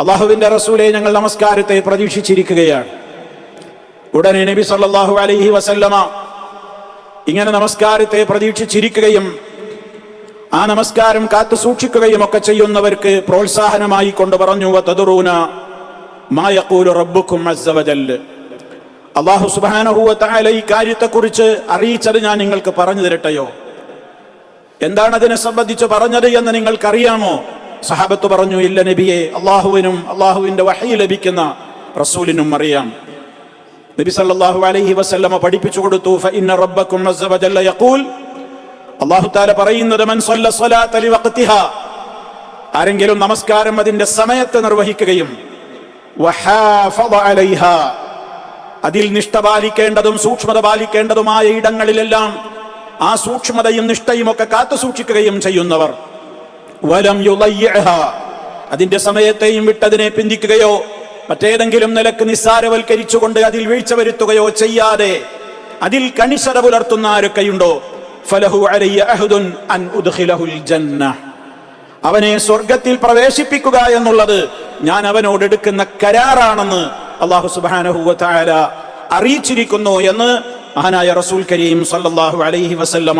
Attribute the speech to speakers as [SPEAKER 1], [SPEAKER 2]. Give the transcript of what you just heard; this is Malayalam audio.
[SPEAKER 1] അള്ളാഹുവിന്റെ റസൂലെ, ഞങ്ങൾ നമസ്കാരത്തെ പ്രതീക്ഷിച്ചിരിക്കുകയാണ്. ഉടനെ നബി സല്ലല്ലാഹു അലൈഹി വസല്ലമ ഇങ്ങനെ നമസ്കാരത്തെ പ്രതീക്ഷിച്ചിരിക്കുകയും ആ നമസ്കാരം കാത്തു സൂക്ഷിക്കുകയും ഒക്കെ ചെയ്യുന്നവർക്ക് പ്രോത്സാഹനമായി കൊണ്ട് പറഞ്ഞു, വതദറൂന മാ യഖൂലു റബ്ബുക്കും അസ്സ വജല്ല. അല്ലാഹു സുബ്ഹാനഹു വ തആല ഈ കാര്യത്തെക്കുറിച്ച് അറിയിച്ചത് ഞാൻ നിങ്ങൾക്ക് പറഞ്ഞു തരട്ടെയോ? എന്താണ് അതിനെ സംബന്ധിച്ച് പറഞ്ഞത് എന്ന് നിങ്ങൾക്കറിയാമോ? സഹാബത്ത് പറഞ്ഞു, ഇല്ല നബിയെ, അള്ളാഹുവിനും അള്ളാഹുവിന്റെ വഹയി ലഭിക്കുന്ന റസൂലിനും അറിയാം. നബി സല്ലല്ലാഹു അലൈഹി വസല്ലമ പഠിപ്പിച്ചു കൊടുത്തു, ഫഇന്ന റബ്ബക്കും അസ്സ വജല്ല യഖൂൽ, അല്ലാഹു തആല പറയുന്നത്, മൻ സ്വല്ല സ്വലാത ലിവഖ്തിഹാ, ആരെങ്കിലും നമസ്കാരം അതിന്റെ സമയത്ത് നിർവഹിക്കുകയും വഹാഫള അലൈഹാ, അതിൽ നിഷ്ഠ പാലിക്കേണ്ടതും സൂക്ഷ്മത പാലിക്കേണ്ടതുമായ ഇടങ്ങളിലെല്ലാം ആ സൂക്ഷ്മതയും നിഷ്ഠയും ഒക്കെ കാത്തു സൂക്ഷിക്കുകയും ചെയ്യുന്നവർ, വലം യുളയ്യിഅഹാ, അതിന്റെ സമയത്തെയും വിട്ടതിനെ പിന്തിക്കുകയോ മറ്റേതെങ്കിലും നിലക്ക് നിസ്സാരവൽക്കരിച്ചുകൊണ്ട് അതിൽ വീഴ്ച വരുത്തുകയോ ചെയ്യാതെ അതിൽ കണിശത പുലർത്തുന്ന ആരൊക്കെയുണ്ടോ, ഫലഹു അലയ്യ അഹ്ദുൻ അൻ ഉദ്ഖിലഹുൽ ജന്ന, അവനെ സ്വർഗത്തിൽ പ്രവേശിപ്പിക്കുക എന്നുള്ളത് ഞാൻ അവനോട് എടുക്കുന്ന കരാറാണെന്ന് അല്ലാഹു സുബ്ഹാനഹു വ തആല അറിയിച്ചിരിക്കുന്നു എന്ന് മഹാനായ റസൂൽ കരീം സല്ലല്ലാഹു അലൈഹി വസല്ലമ